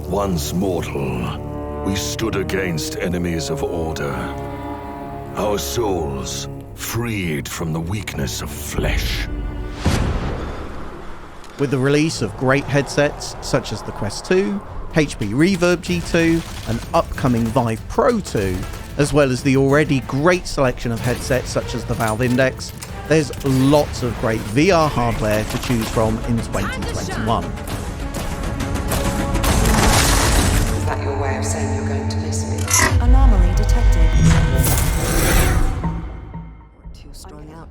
Once mortal, we stood against enemies of order. Our souls freed from the weakness of flesh. With the release of great headsets such as the Quest 2, HP Reverb G2 and upcoming Vive Pro 2, as well as the already great selection of headsets such as the Valve Index, there's lots of great VR hardware to choose from in 2021. Is that your way of saying you're going to miss me? Anomaly detected.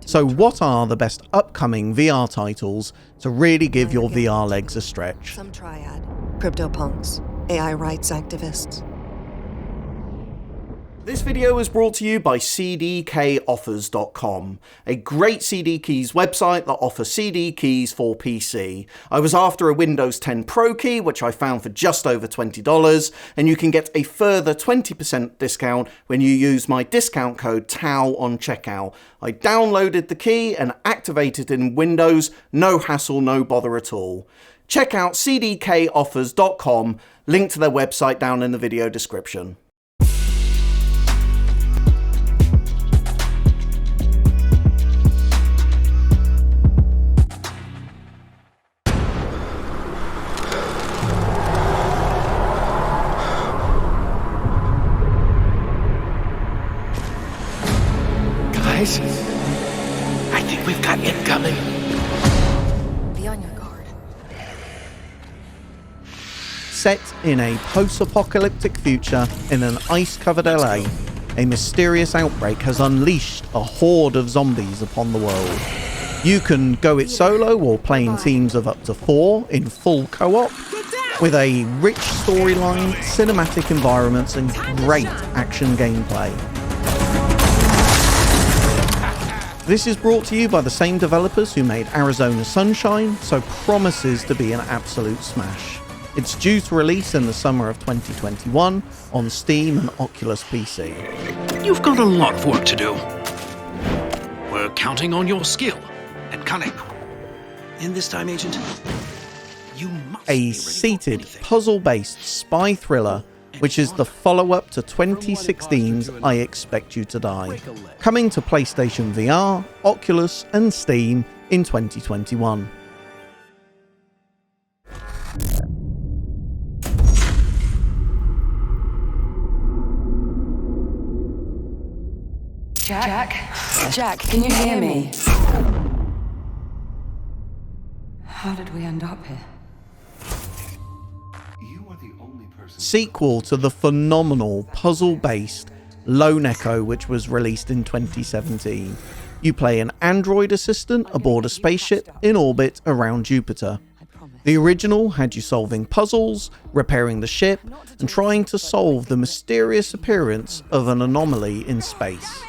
So what are the best upcoming VR titles to really give your VR legs a stretch? Some triad, CryptoPunks, AI rights activists. This video is brought to you by cdkoffers.com, a great CD keys website that offers CD keys for PC. I was after a Windows 10 Pro key, which I found for just over $20, and you can get a further 20% discount when you use my discount code TAO on checkout. I downloaded the key and activated it in Windows, no hassle, no bother at all. Check out cdkoffers.com, link to their website down in the video description. Guys, I think we've got incoming. Be on your guard. Set in a post-apocalyptic future in an ice-covered LA, a mysterious outbreak has unleashed a horde of zombies upon the world. You can go it solo or play in teams of up to 4 in full co-op, with a rich storyline, cinematic environments and great action gameplay. This is brought to you by the same developers who made Arizona Sunshine, so promises to be an absolute smash. It's due to release in the summer of 2021 on Steam and Oculus PC. You've got a lot of work to do. We're counting on your skill and cunning. In this time, Agent, you must A seated, puzzle-based spy thriller, which is the follow-up to 2016's I Expect You to Die, coming to PlayStation VR, Oculus and Steam in 2021. Jack, can you hear me? How did we end up here? Sequel to the phenomenal puzzle-based Lone Echo, which was released in 2017. You play an android assistant aboard a spaceship in orbit around Jupiter. The original had you solving puzzles, repairing the ship, and trying to solve the mysterious appearance of an anomaly in space.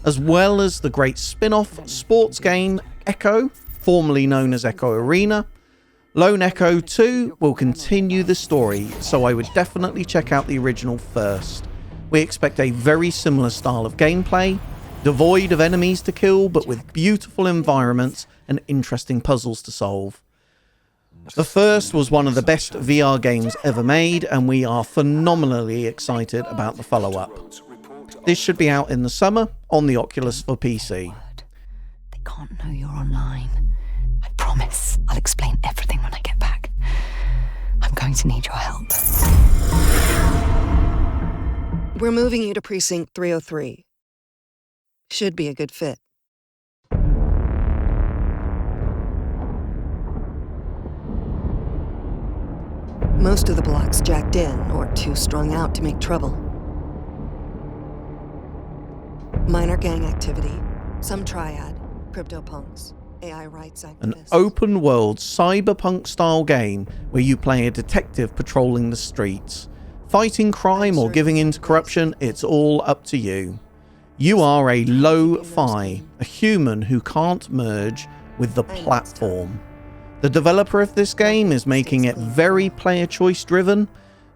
As well as the great spin-off sports game Echo, formerly known as Echo Arena, Lone Echo 2 will continue the story, so I would definitely check out the original first. We expect a very similar style of gameplay, devoid of enemies to kill but with beautiful environments and interesting puzzles to solve. The first was one of the best VR games ever made, and we are phenomenally excited about the follow-up. This should be out in the summer on the Oculus for PC. They can't know you're online. I promise. I'll explain everything when I get back. I'm going to need your help. We're moving you to Precinct 303. Should be a good fit. Most of the block's jacked in or too strung out to make trouble. Minor gang activity, some triad, CryptoPunks, AI rights activists. An open-world cyberpunk-style game where you play a detective patrolling the streets. Fighting crime or giving in to corruption, it's all up to you. You are a lo-fi, a human who can't merge with the platform. The developer of this game is making it very player choice driven,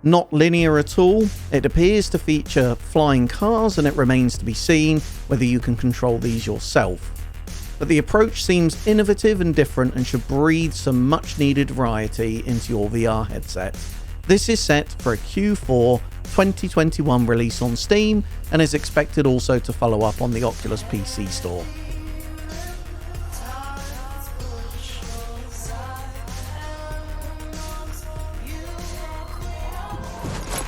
not linear at all. It appears to feature flying cars, and it remains to be seen whether you can control these yourself. But the approach seems innovative and different and should breathe some much needed variety into your VR headset. This is set for a Q4 2021 release on Steam and is expected also to follow up on the Oculus PC store.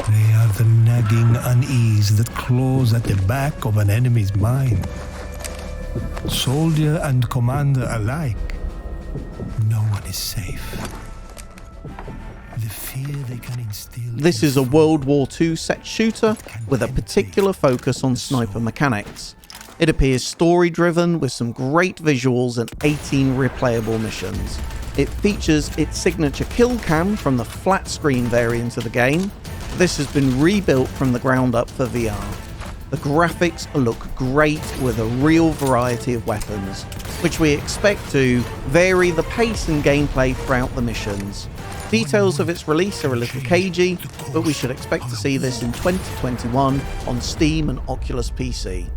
They are the nagging unease that claws at the back of an enemy's mind. Soldier and commander alike, no one is safe. The fear they can instill. This is a World War II set shooter with a particular focus on sniper mechanics. It appears story-driven with some great visuals and 18 replayable missions. It features its signature kill cam from the flat screen variant of the game. This has been rebuilt from the ground up for VR. The graphics look great with a real variety of weapons, which we expect to vary the pace and gameplay throughout the missions. Details of its release are a little cagey, but we should expect to see this in 2021 on Steam and Oculus PC.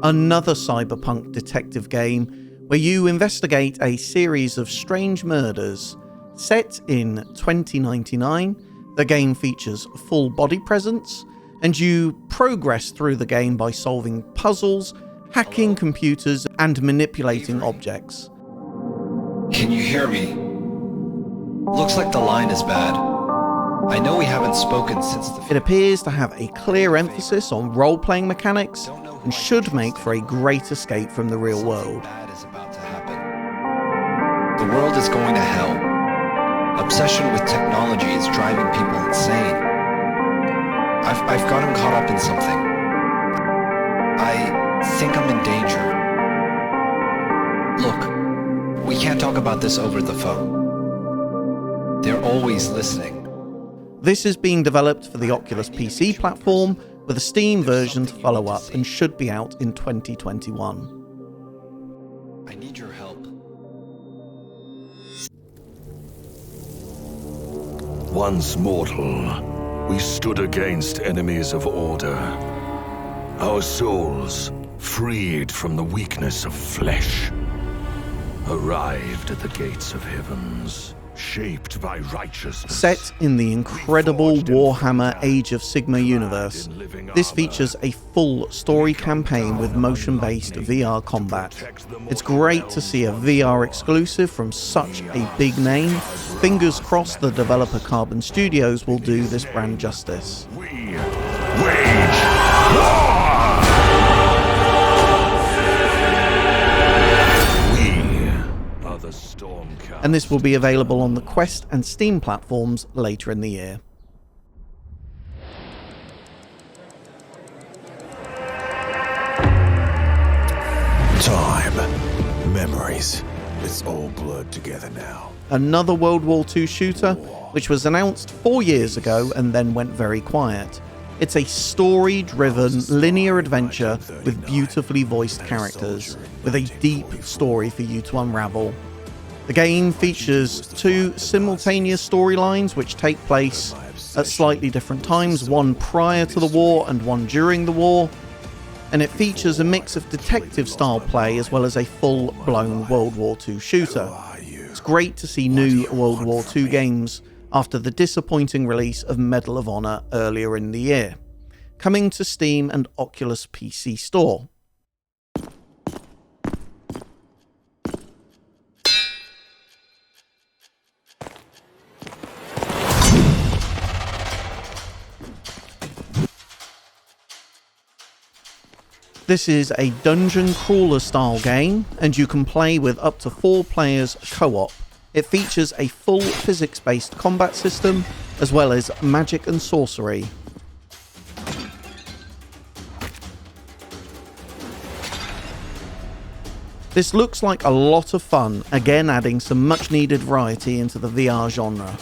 Another cyberpunk detective game where you investigate a series of strange murders. Set in 2099, the game features full body presence, and you progress through the game by solving puzzles, hacking computers, and manipulating objects. Can you hear me? Looks like the line is bad. I know we haven't spoken since the... It appears to have a clear emphasis on role-playing mechanics and should make for a great escape from the real world. Bad is about to happen. The world is going to hell. Obsession with technology is driving people insane. I've gotten caught up in something. I think I'm in danger. Look, we can't talk about this over the phone. They're always listening. This is being developed for the Oculus PC platform, with a Steam version to follow up and should be out in 2021. I need your help. Once mortal, we stood against enemies of order. Our souls, freed from the weakness of flesh, arrived at the gates of heavens, shaped by righteousness. Set in the incredible Warhammer Age of Sigmar universe, this features a full story campaign with motion-based VR combat. It's great to see a VR exclusive from such a big name. Fingers crossed the developer Carbon Studios will do this brand justice. We wage war! We are the Stormcast. And this will be available on the Quest and Steam platforms later in the year. Time, memories, it's all blurred together now. Another World War II shooter, which was announced 4 years ago and then went very quiet. It's a story-driven linear adventure with beautifully voiced characters, with a deep story for you to unravel. The game features 2 simultaneous storylines which take place at slightly different times, one prior to the war and one during the war, and it features a mix of detective-style play as well as a full-blown World War II shooter. It's great to see new World War II games after the disappointing release of Medal of Honor earlier in the year. Coming to Steam and Oculus PC Store. This is a dungeon crawler style game, and you can play with up to 4 players co-op. It features a full physics-based combat system, as well as magic and sorcery. This looks like a lot of fun, again adding some much needed variety into the VR genre.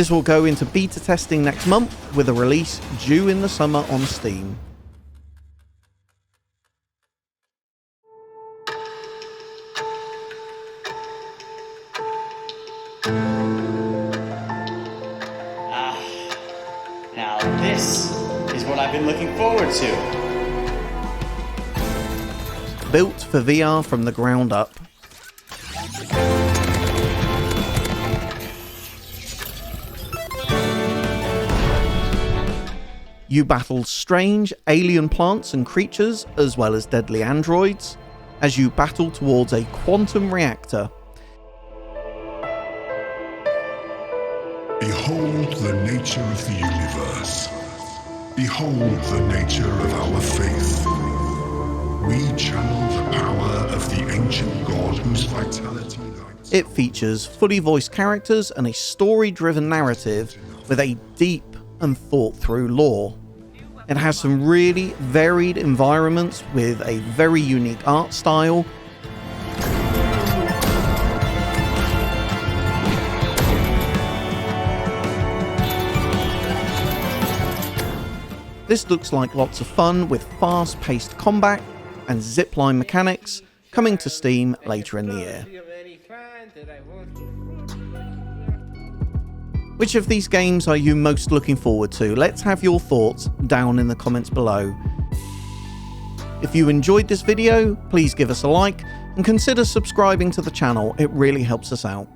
This will go into beta testing next month, with a release due in the summer on Steam. Now this is what I've been looking forward to. Built for VR from the ground up. You battle strange alien plants and creatures, as well as deadly androids, as you battle towards a quantum reactor. Behold the nature of the universe. Behold the nature of our faith. We channel the power of the ancient god whose vitality lights. It features fully voiced characters and a story-driven narrative with a deep and thought-through lore. It has some really varied environments with a very unique art style. This looks like lots of fun with fast-paced combat and zipline mechanics, coming to Steam later in the year. Which of these games are you most looking forward to? Let's have your thoughts down in the comments below. If you enjoyed this video, please give us a like and consider subscribing to the channel, it really helps us out.